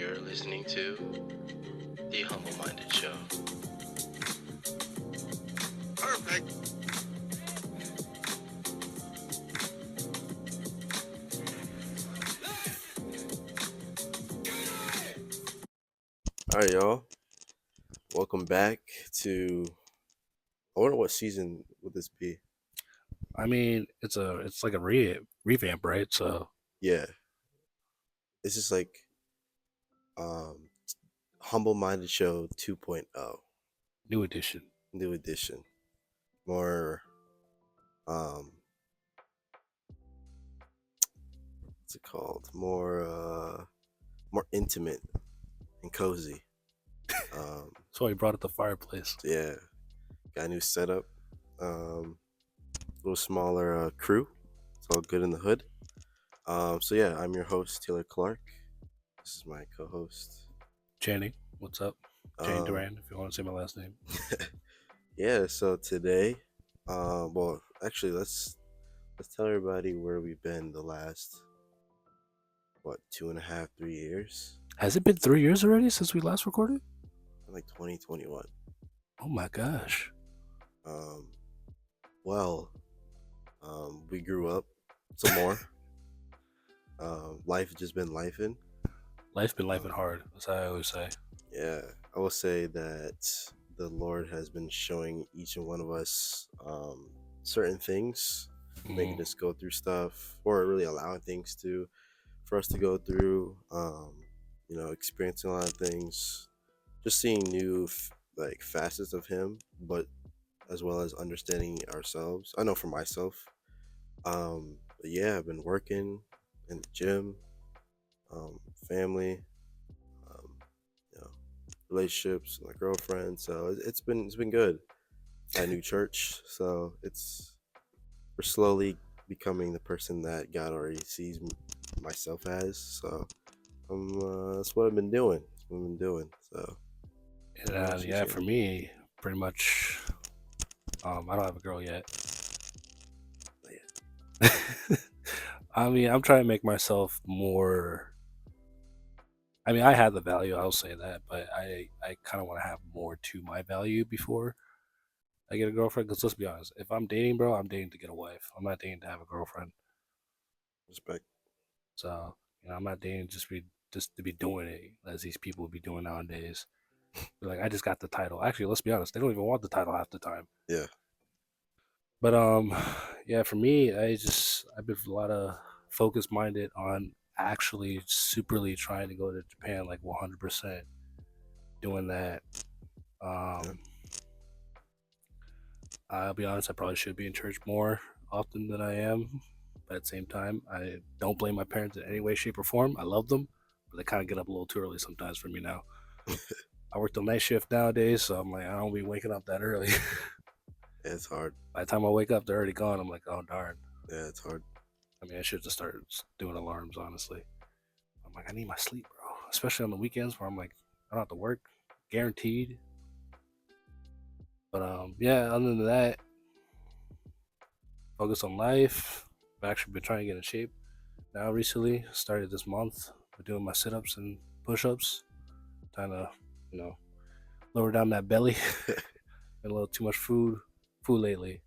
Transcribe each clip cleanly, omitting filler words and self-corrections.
You're listening to The Humble Minded Show. Perfect. All right, y'all. Welcome back to. I wonder what season would this be? I mean, it's like a revamp, right? So Yeah, it's just like um, Humble Minded Show 2.0, new edition. new edition, more what's it called? More intimate and cozy. So he brought up the fireplace. Yeah, got a new setup. A little smaller crew. It's all good in the hood. So yeah, I'm your host Taylor Clark. This is my co-host. Channing, what's up? Channing Um, Duran, if you want to say my last name. Yeah, so today, well, actually, let's tell everybody where we've been the last 2.5, 3 years, Has it been 3 years already since we last recorded? like 2021. Oh my gosh. Um, well, we grew up some more. Life has just been lifing. Life's been life and hard, as I always say. Yeah, I will say that the Lord has been showing each and one of us certain things, making us go through stuff, or really allowing things for us to go through. Experiencing a lot of things, just seeing new like facets of Him, but as well as understanding ourselves. I know for myself. But yeah, I've been working in the gym, family, um, you know, relationships, my girlfriend. So it's been good. At new church, so we're slowly becoming the person that God already sees myself as. So that's what I've been doing. That's what I've been doing. So And yeah, for me, pretty much, I don't have a girl yet. I mean, I'm trying to make myself more. I mean, I had the value, I'll say that, but I kind of want to have more to my value before I get a girlfriend. Because let's be honest, if I'm dating, bro, I'm dating to get a wife. I'm not dating to have a girlfriend. Respect. So I'm not dating just to be doing it as these people be doing nowadays. Like, I just got the title. Actually, let's be honest, they don't even want the title half the time. Yeah. But yeah, for me, I've been a lot of focus minded on actually superly trying to go to Japan, like 100%, doing that. I'll be honest, I probably should be in church more often than I am. But at the same time, I don't blame my parents in any way, shape, or form. I love them, but they kind of get up a little too early sometimes for me now. I work the night shift nowadays, so I'm like, I don't be waking up that early. Yeah, it's hard. By the time I wake up, they're already gone. I'm like, oh, darn. Yeah, it's hard. I mean, I should just start doing alarms, honestly. I'm like, I need my sleep, bro. Especially on the weekends where I'm like, I don't have to work, guaranteed. But yeah, other than that, focus on life. I've actually been trying to get in shape now recently. Started this month. We're doing my sit-ups and push-ups. Trying to, lower down that belly. Been a little too much food lately.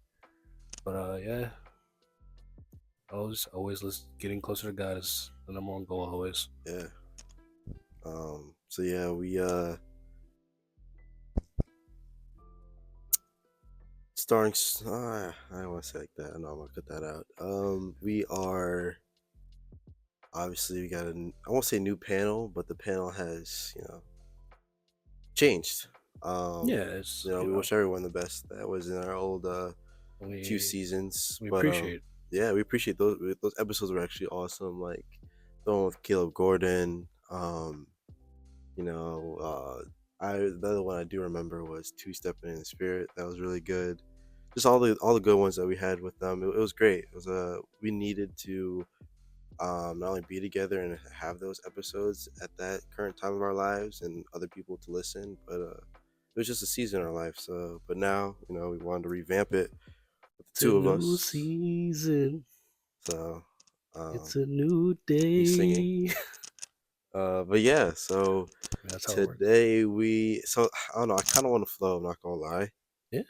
But yeah, always getting closer to God is the number one goal always. Yeah. So yeah, we starring. I don't want to say like that. I know I'm gonna cut that out. We are obviously we got I won't say new panel, but the panel has changed. Yeah, it's we wish everyone the best. That was in our old few seasons. We but, appreciate. Yeah, we appreciate those. Those episodes were actually awesome. Like the one with Caleb Gordon. The other one I do remember was Two Stepping in the Spirit. That was really good. Just all the good ones that we had with them. It was great. It was we needed to not only be together and have those episodes at that current time of our lives and other people to listen, but it was just a season in our life. So, but now we wanted to revamp it with the two of us. New season. So It's a new day. singing. But yeah, so That's how it works. today I don't know. I kind of want to flow. I'm not gonna lie. Yeah.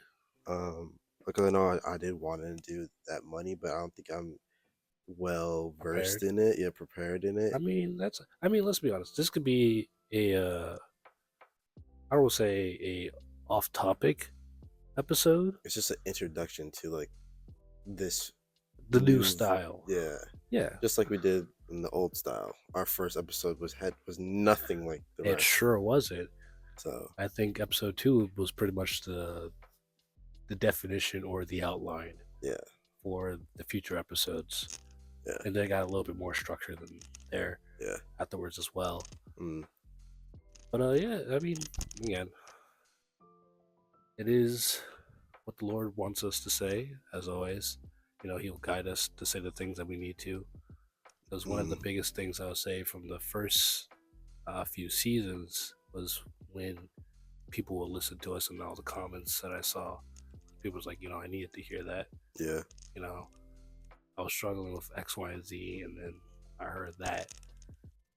Because I know I did want to do that money, but I don't think I'm well versed Prepared. in it. Yeah, prepared in it. I mean, let's be honest. This could be a I don't say a off-topic episode. It's just an introduction to like this The new new, style. yeah, Yeah. just like we did in the old style. Our first episode was nothing like the It rest. sure wasn't. So I think episode 2 was pretty much the definition or the outline yeah, for the future episodes. yeah, And they got a little bit more structure than there yeah. afterwards as well. Mm, But yeah, I mean, again, it is what the Lord wants us to say, as always. You know, He'll guide us to say the things that we need to. Because one of the biggest things I would say from the first few seasons was when people would listen to us and all the comments that I saw. People was like, you know, I needed to hear that. yeah, You know, I was struggling with X, Y, and Z, and then I heard that.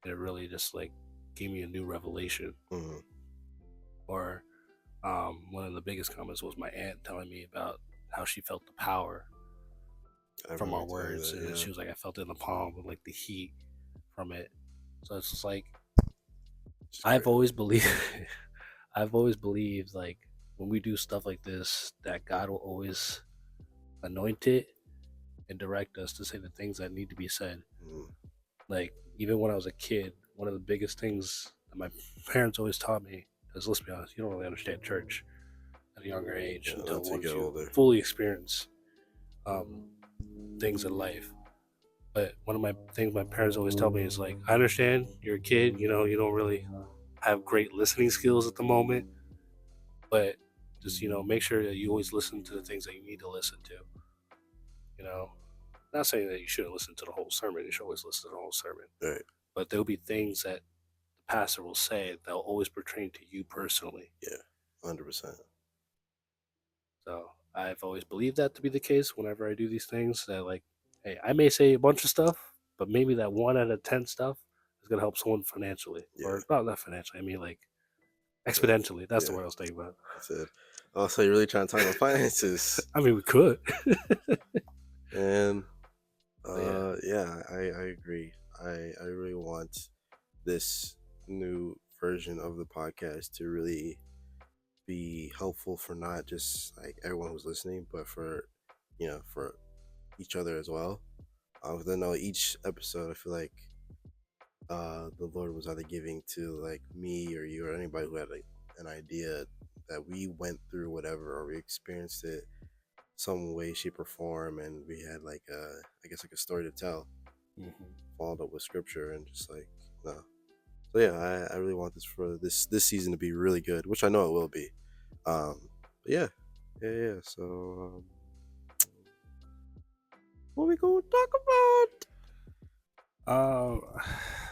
And it really just like gave me a new revelation. mm, Or one of the biggest comments was my aunt telling me about how she felt the power I from our remember telling words, that, and yeah. she was like, I felt it in the palm with like the heat from it. So it's just like It's I've great. always believed, I've always believed like when we do stuff like this, that God will always anoint it and direct us to say the things that need to be said. Mm, Like even when I was a kid, one of the biggest things that my parents always taught me is, let's be honest, you don't really understand church at a younger age yeah, until until you once get you older. fully experience things in life. But one of my things my parents always tell me is like, I understand you're a kid, you know, you don't really have great listening skills at the moment, but just, you know, make sure that you always listen to the things that you need to listen to. You know, not saying that you shouldn't listen to the whole sermon, you should always listen to the whole sermon. Right. But there'll be things that the pastor will say that'll always pertain to you personally. Yeah. 100%. So I've always believed that to be the case whenever I do these things. That like, hey, I may say a bunch of stuff, but maybe that 1 out of 10 stuff is gonna help someone financially, Yeah. or not financially. I mean like exponentially. That's the word I was thinking about. I said, oh, so you're really trying to talk about finances? I mean, we could. And Yeah. yeah, I agree. I really want this new version of the podcast to really be helpful for not just like everyone who's listening, but for for each other as well. Because I know each episode, I feel like the Lord was either giving to like me or you or anybody who had like an idea that we went through whatever or we experienced it some way, shape, or form, and we had like I guess like a story to tell, followed up with scripture and just like no. So yeah, I really want this for this season to be really good, which I know it will be. But yeah. So what we gonna talk about?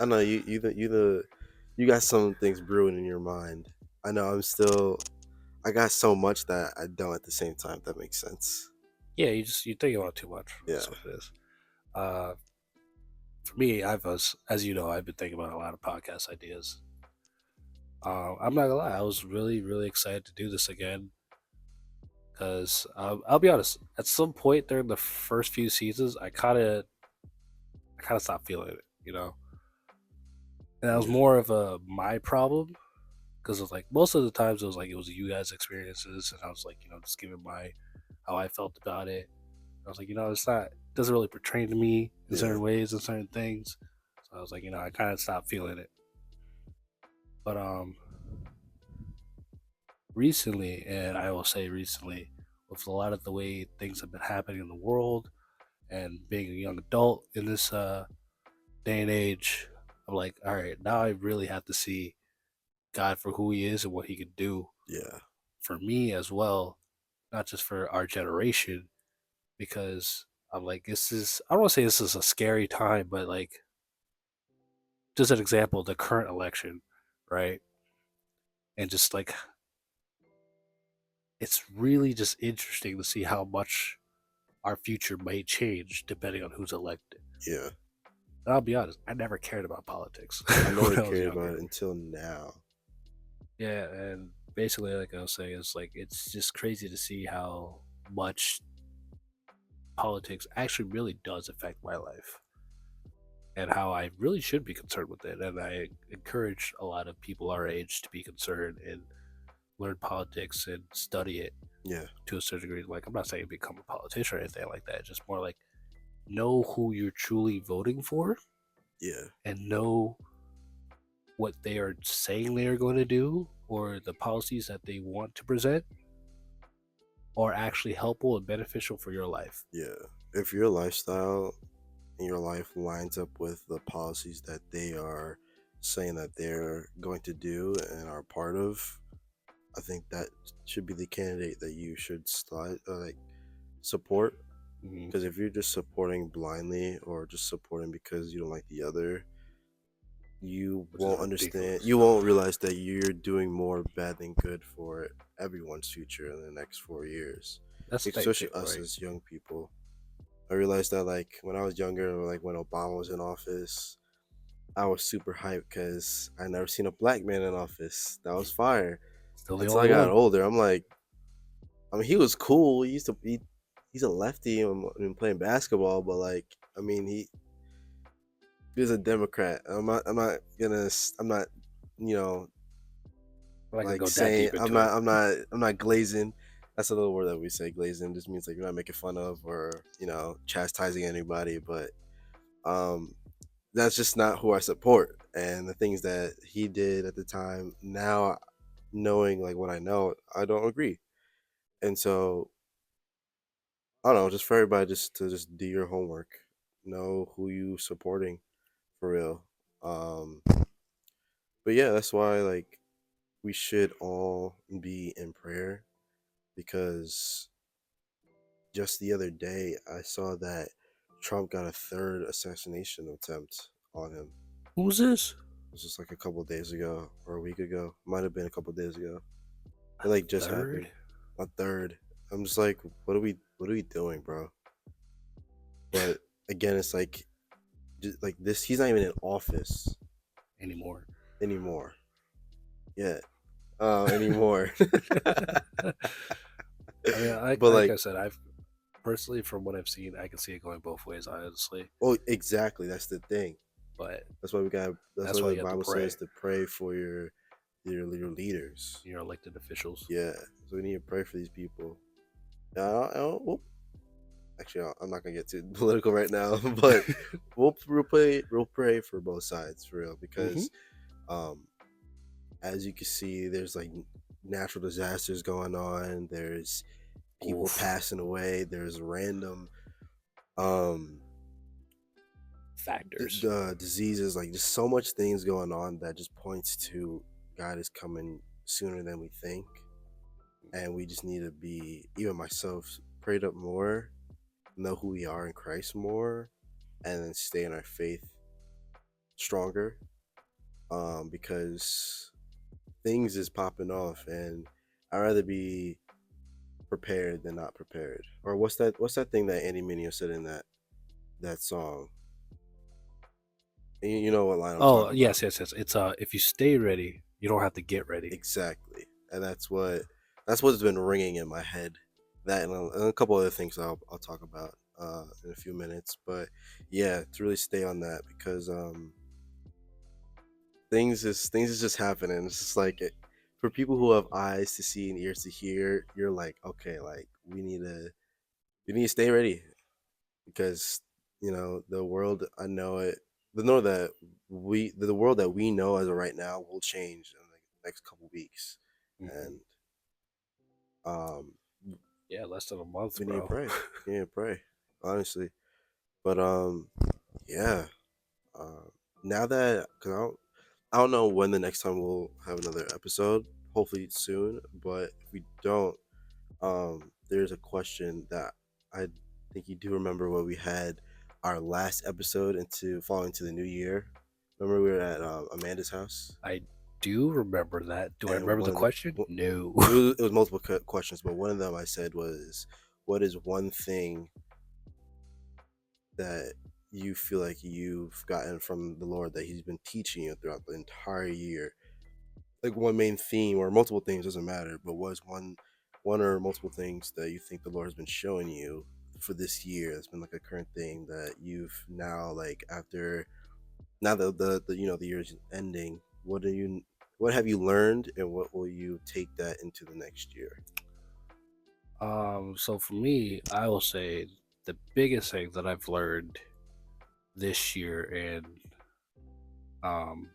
I know you got some things brewing in your mind. I know I got so much that I don't at the same time. If that makes sense. Yeah, you think about it too much. Yeah. That's what it is. For me, as you know, I've been thinking about a lot of podcast ideas. I'm not gonna lie, I was really, really excited to do this again. Because I'll be honest, at some point during the first few seasons, I kind of stopped feeling it, you know. And that was more of my problem, because it was like most of the times it was you guys' experiences, and I was like, you know, just giving my how I felt about it. I was like, you know, it doesn't really pertain to me in certain ways and certain things. So I was like, you know, I kind of stopped feeling it. But recently, and I will say recently, with a lot of the way things have been happening in the world and being a young adult in this day and age, I'm like, all right, now I really have to see God for who He is and what He could do. Yeah. For me as well, not just for our generation, because I'm like, I don't want to say this is a scary time, but like, just an example, the current election, right? And just like, it's really just interesting to see how much our future may change depending on who's elected. Yeah. And I'll be honest, I never cared about politics I never when I was cared about younger. it until now. Yeah, and basically, like I was saying, it's like it's just crazy to see how much politics actually really does affect my life and how I really should be concerned with it. And I encourage a lot of people our age to be concerned and learn politics and study it Yeah, to a certain degree. Like, I'm not saying become a politician or anything like that, just more like know who you're truly voting for yeah, and know what they are saying they are going to do or the policies that they want to present are actually helpful and beneficial for your life. yeah. If your lifestyle and your life lines up with the policies that they are saying that they're going to do and are part of, I think that should be the candidate that you should support. Mm-hmm. Because if you're just supporting blindly or just supporting because you don't like the other, you Which is won't understand. ridiculous. You won't realize that you're doing more bad than good for everyone's future in the next 4 years, That's the thing especially too, us right? as young people. I realized that like when I was younger, like when Obama was in office, I was super hyped because I never seen a black man in office. That was fire. Still the Until I only got one. older, I'm like, I mean, he was cool. He used to be, he's a lefty and playing basketball, but like, I mean, he was a Democrat. I'm not, you know, I'm not gonna like go that saying, deep into it. I'm not glazing. That's a little word that we say. Glazing just means like you're not making fun of or chastising anybody, but um, that's just not who I support. And the things that he did at the time, now knowing like what I know, I don't agree. And so I don't know, just for everybody just to just do your homework, know who you supporting for real. Um, but yeah, that's why like we should all be in prayer because just the other day I saw that Trump got a third assassination attempt on him. Who's this? It was just like a couple of days ago or a week ago. Might have been a couple of days ago. It like just Third? happened. A third. I'm just like, what are we doing, bro? But again, it's like just like this. He's not even in office Anymore. anymore. Yeah. Anymore. I mean, But like like, I said, I've personally, from what I've seen, I can see it going both ways, honestly. oh, exactly. That's the thing. But That's why we got. That's that's why why the you have to Bible pray. says to pray for your leaders. Your elected officials. Yeah. So we need to pray for these people. Well, actually, I'm not gonna get too political right now, but we'll pray for both sides for real because, as you can see, there's like natural disasters going on. There's people Oof. passing away. There's random um Factors. diseases, like just so much things going on that just points to God is coming sooner than we think, and we just need to be, even myself, prayed up more, know who we are in Christ more, and then stay in our faith stronger, because things is popping off, and I'd rather be prepared than not prepared. Or what's that thing that Andy Mineo said in that song? And you know what line I'm Oh, talking yes, about. yes, yes. It's if you stay ready, you don't have to get ready. Exactly, and that's what's been ringing in my head. That and a couple other things I'll talk about in a few minutes, but yeah, to really stay on that because things is just happening. It's just like for people who have eyes to see and ears to hear, you're like, okay, like we need to stay ready because the world, I know it, the world that we know as of right now will change in the next couple weeks, and um Yeah, less than a month, we need to bro. pray. We need to pray, honestly. But yeah. Now that because I don't know when the next time we'll have another episode. Hopefully soon. But if we don't, there's a question that I think you do remember when we had our last episode into falling into the new year. Remember we were at Amanda's house, I do remember that. Do I and remember one the of the question? No. it was multiple questions, but one of them I said was, "What is one thing that you feel like you've gotten from the Lord that He's been teaching you throughout the entire year? Like one main theme or multiple things, doesn't matter, but was one or multiple things that you think the Lord has been showing you for this year that's been like a current thing that you've now, like, after now the the year's ending, what have you learned, and what will you take that into the next year? So for me, I will say the biggest thing that I've learned this year, and um,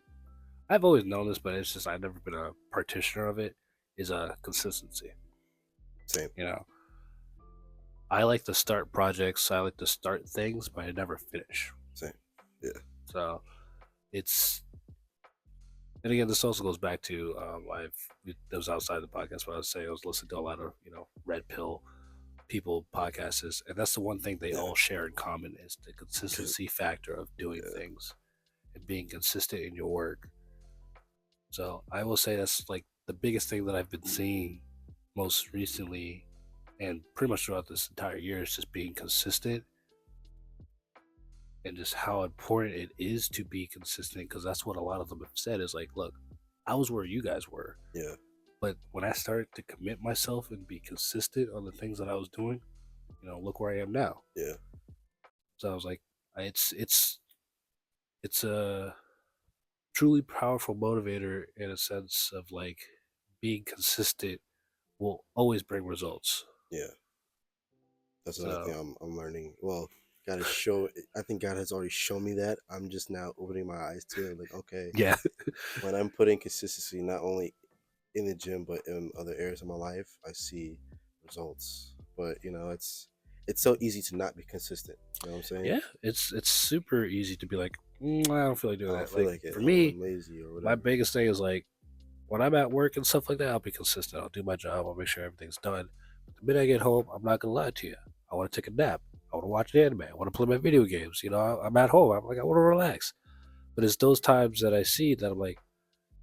I've always known this, but it's just I've never been a practitioner of it, is a consistency. Same. You know, I like to start projects, I like to start things, but I never finish. Same. Yeah. So it's, and again, this also goes back to that was outside the podcast, but I was saying I was listening to a lot of red pill people podcasts, and that's the one thing they Yeah. all share in common is the consistency factor of doing Yeah. things and being consistent in your work. So I will say that's like the biggest thing that I've been seeing most recently and pretty much throughout this entire year is just being consistent and just how important it is to be consistent, because that's what a lot of them have said is like, look, I was where you guys were, Yeah. but when I started to commit myself and be consistent on the things that I was doing, look where I am now. Yeah. So I was like, it's a truly powerful motivator in a sense of like being consistent will always bring results. Yeah. That's another thing I'm learning. Well, God has show. I think God has already shown me that. I'm just now opening my eyes to it. Like, okay, Yeah. when I'm putting consistency not only in the gym but in other areas of my life, I see results. But it's so easy to not be consistent. You know what I'm saying? Yeah, it's super easy to be like, I don't feel like doing I don't that. feel Like like it. for I'm me, lazy or my whatever. biggest thing is like when I'm at work and stuff like that, I'll be consistent. I'll do my job. I'll make sure everything's done. But the minute I get home, I'm not gonna lie to you. I want to take a nap. I want to watch an anime. I want to play my video games. I'm at home. I'm like, I want to relax. But it's those times that I see that I'm like,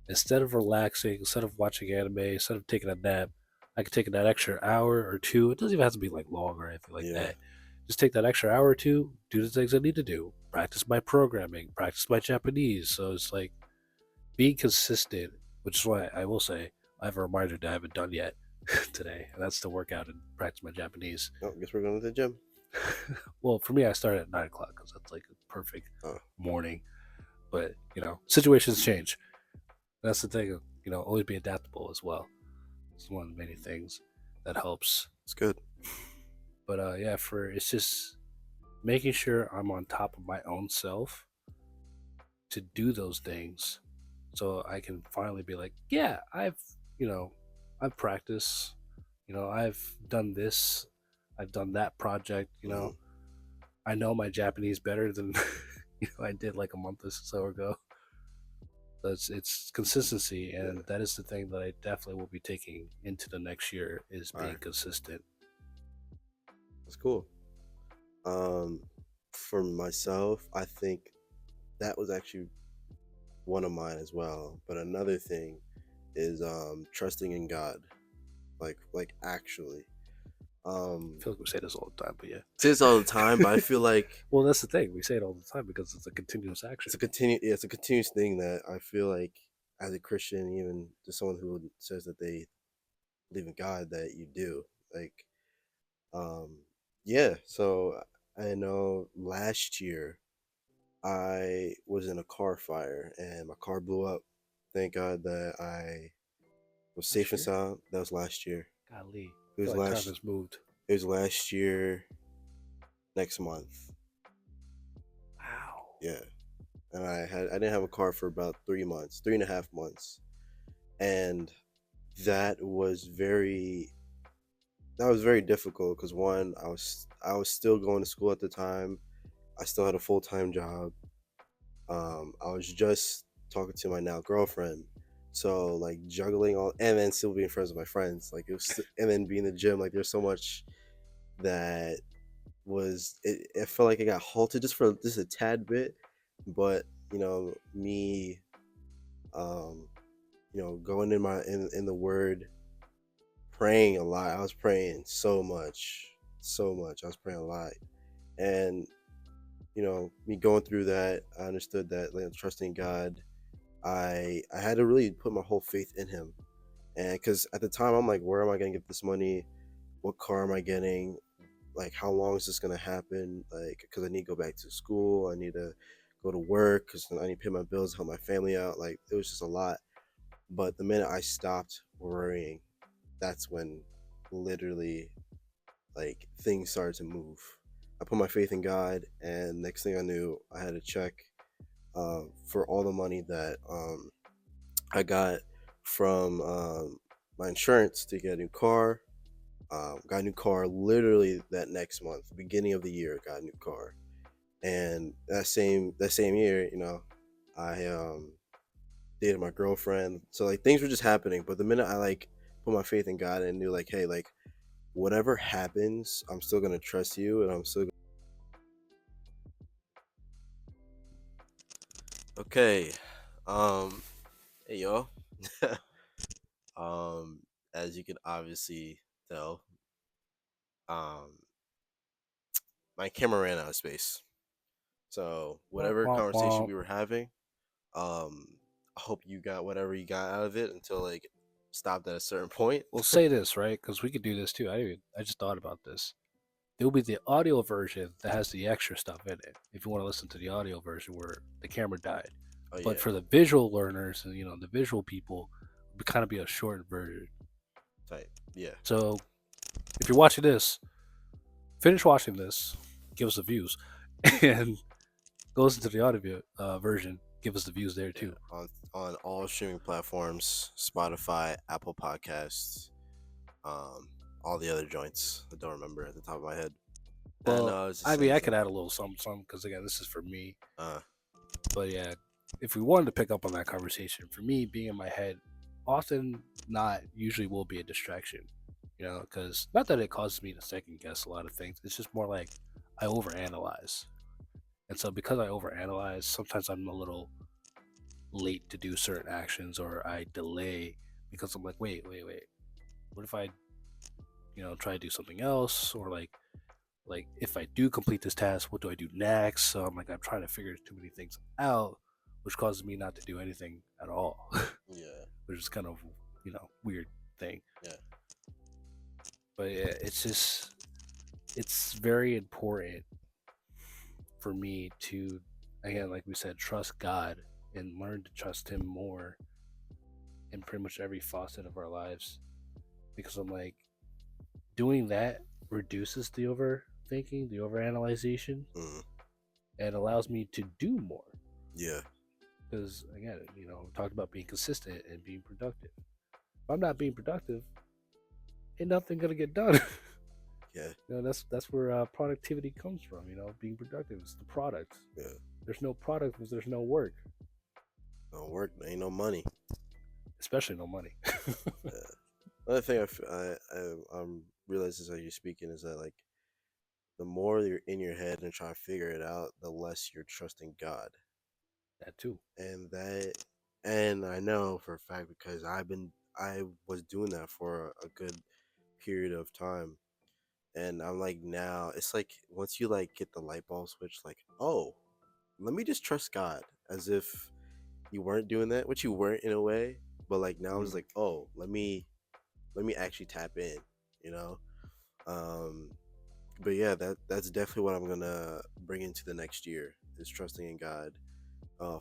instead of relaxing, instead of watching anime, instead of taking a nap, I could take that extra hour or two. It doesn't even have to be like long or anything like that. Just take that extra hour or two, do the things I need to do, practice my programming, practice my Japanese. So it's like being consistent, which is why I will say I have a reminder that I haven't done yet today, and that's to work out and practice my Japanese. Oh, guess we're going to the gym. Well, for me, I start at 9 o'clock because that's like a perfect morning. But situations change. That's the thing of always be adaptable as well. It's one of the many things that helps. It's good. But it's just making sure I'm on top of my own self to do those things, so I can finally be like, yeah, I've practiced, I've done this, I've done that project, I know my Japanese better than I did like a month or so ago. It's consistency, and that is the thing that I definitely will be taking into the next year is being consistent. That's cool. For myself, I think that was actually one of mine as well. But another thing is trusting in God, like actually. I feel like we say this all the time, but yeah, say this all the time. But I feel like well, that's the thing, we say it all the time because it's a continuous action. It's a continuous thing that I feel like as a Christian, even to someone who says that they believe in God, that you do like. Yeah. So I know last year I was in a car fire and my car blew up. Thank God that I was safe and sound. That was last year. Golly, It was I feel like last. time has moved. It was last year. Next month. Wow. Yeah, and I didn't have a car for about 3 months, 3.5 months, and that was very difficult because one, I was still going to school at the time. I still had a full-time job. I was just talking to my now girlfriend, so like juggling all, and then still being friends with my friends, like it was, and then being in the gym. Like there's so much that it felt like it got halted just for just a tad bit, but me, going in the word, praying a lot. I was praying so much. I was praying a lot, and me going through that, I understood that like trusting God, I had to really put my whole faith in Him, and because at the time I'm like, where am I gonna get this money? What car am I getting? Like, how long is this gonna happen? Like, because I need to go back to school, I need to go to work, because I need to pay my bills, help my family out. Like, it was just a lot. But the minute I stopped worrying, that's when literally like things started to move. I put my faith in God, and next thing I knew, I had a check for all the money that I got from my insurance to get a new car. Got a new car literally that next month, beginning of the year. Got a new car, and that same year, I dated my girlfriend. So like things were just happening. But the minute I like put my faith in God and knew like, hey, like whatever happens, I'm still gonna trust you, and I'm still okay. Um, hey y'all. um, as you can obviously tell, um, my camera ran out of space. So Womp, whatever womp, conversation womp. we were having, um, I hope you got whatever you got out of it until like stopped at a certain point. We'll say this, right? Because we could do this too. I just thought about this. There will be the audio version that has the extra stuff in it. If you want to listen to the audio version where the camera died, Oh but yeah, for the visual learners and the visual people, it would kind of be a shortened version. type. Yeah, So if you're watching this, finish watching this, give us the views, and go listen to the audio version. Give us the views there yeah. too. On all streaming platforms, Spotify, Apple Podcasts, um, all the other joints. I don't remember at the top of my head. And Well, I was just I mean, saying I could something. add a little something because again, this is for me. Uh, But yeah, if we wanted to pick up on that conversation, for me, being in my head, often not usually will be a distraction. Because not that it causes me to second guess a lot of things. It's just more like I overanalyze, and so because I overanalyze, sometimes I'm a little late to do certain actions, or I delay because I'm like, wait. What if I, try to do something else, or like if I do complete this task, what do I do next? So I'm trying to figure too many things out, which causes me not to do anything at all, yeah, which is kind of weird thing. yeah, But yeah, it's very important for me to, again, like we said, trust God and learn to trust Him more in pretty much every facet of our lives, because I'm like, doing that reduces the overthinking, the overanalyzation, mm, and allows me to do more. yeah, Because again, we talked about being consistent and being productive. If I'm not being productive, ain't nothing gonna get done. yeah, That's where productivity comes from. Being productive is the product. yeah. There's no product because there's no work, No work, ain't no money. especially no money. Yeah. Another thing I'm realizing as you're speaking is that like the more you're in your head and try to figure it out, the less you're trusting God. That too. And that, and I know for a fact because I was doing that for a good period of time. And I'm like, now it's like once you like get the light bulb switch, like, oh, let me just trust God, as if you weren't doing that, which you weren't in a way, but like now it's like, oh, let me actually tap in, you know. Um, but yeah, that's definitely what I'm gonna bring into the next year is trusting in God,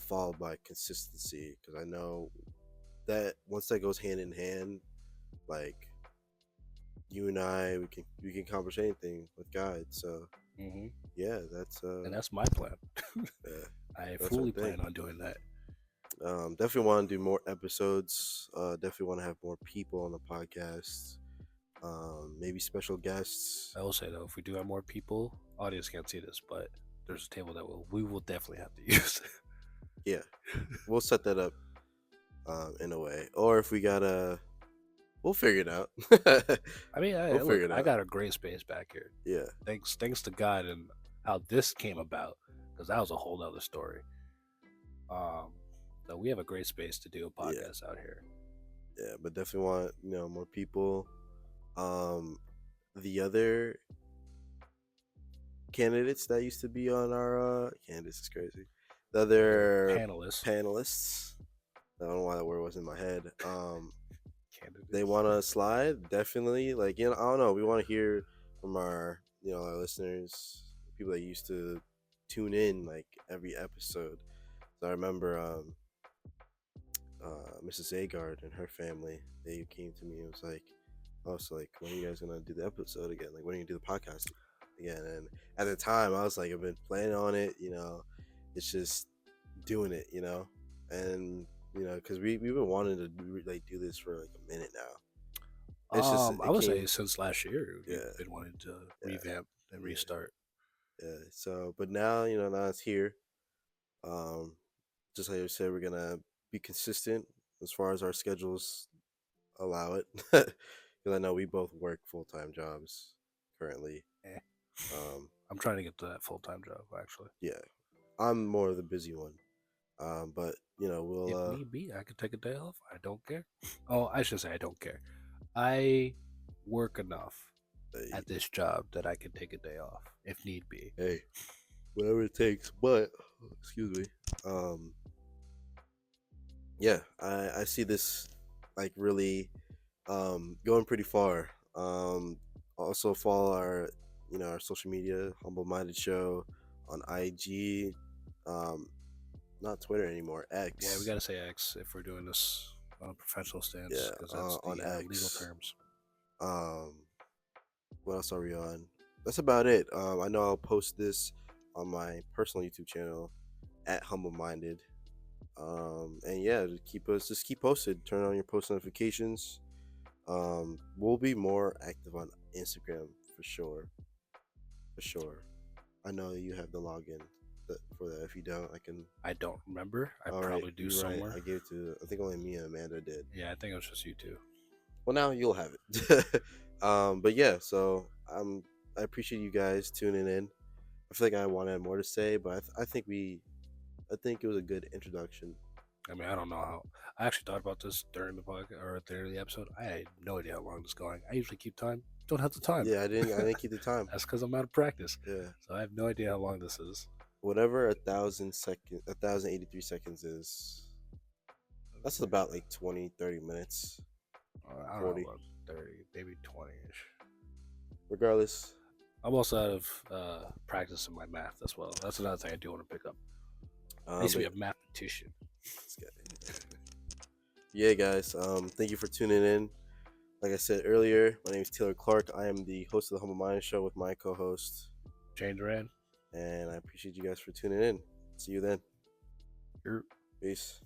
followed by consistency, because I know that once that goes hand in hand, like you and I, we can accomplish anything with God. So Mm-hmm. yeah, that's And that's my plan. yeah, I that's our fully thing. plan on doing that. Definitely want to do more episodes. Definitely want to have more people on the podcast. Maybe special guests. I will say though, if we do have more people, audience can't see this, but there's a table that we will definitely have to use. Yeah, we'll set that up in a way. Or if we gotta, we'll figure it out. I mean, We'll look, figure it I out. got a great space back here. Yeah, Thanks to God and how this came about, because that was a whole other story. So we have a great space to do a yeah, podcast out here. yeah. But definitely want more people. Um, the other candidates that used to be on our candidates is crazy. The other Panelists. panelists. I don't know why that word was in my head. Candidates. They want to slide, definitely. Like, I don't know. We want to hear from our, our listeners, people that used to tune in like every episode. So I remember Mrs. Agard and her family. They came to me and was like, "Oh, so like, when are you guys gonna do the episode again? Like, when are you gonna do the podcast again?" And at the time, I was like, "I've been planning on it. It's just doing it. And because we've been wanting to do this for like a minute now. It's just I it would say came, since last year yeah, we've been wanting to yeah, revamp and yeah, restart. yeah. So, but now now it's here. Um, just like I said, we're gonna be consistent as far as our schedules allow it, because I know we both work full-time jobs currently. Eh. Um, I'm trying to get to that full-time job actually. yeah, I'm more of the busy one. But If we'll need be, I could take a day off. I don't care. Oh, I should say I don't care. I work enough at this job that I can take a day off if need be. hey, whatever it takes. But excuse me. Um, yeah, I see this like really going pretty far. Also follow our our social media, Humble Minded Show on IG. Um, not Twitter anymore, X. Yeah, we gotta say X if we're doing this on a professional stance Yeah, because that's on the X. legal terms. Um, what else are we on? That's about it. I know I'll post this on my personal YouTube channel at Humble Minded. And yeah, just keep posted. Turn on your post notifications. We'll be more active on Instagram for sure. For sure. I know you have the login for that. If you don't, I can. I don't remember. I All right, probably do you're somewhere. right. I gave it to. I think only me and Amanda did. Yeah, I think it was just you two. Well, now you'll have it. But yeah, so I appreciate you guys tuning in. I feel like I wanted more to say, but I think it was a good introduction. I mean, I don't know how. I actually thought about this during the podcast or at the end of the episode. I had no idea how long this is going. I usually keep time. Don't have the time. Yeah, I didn't keep the time. That's because I'm out of practice. Yeah, So I have no idea how long this is. whatever 1,083 seconds is. That's about like 20, 30 minutes. I don't 40. know, about 30, maybe 20-ish. Regardless, I'm also out of practice in my math as well. That's another thing I do want to pick up. I used to be a mathematician. Yeah, guys. Thank you for tuning in. Like I said earlier, my name is Taylor Clark. I am the host of the Humble Mind Show with my co-host Jane Duran. and I appreciate you guys for tuning in. See you then. Peace.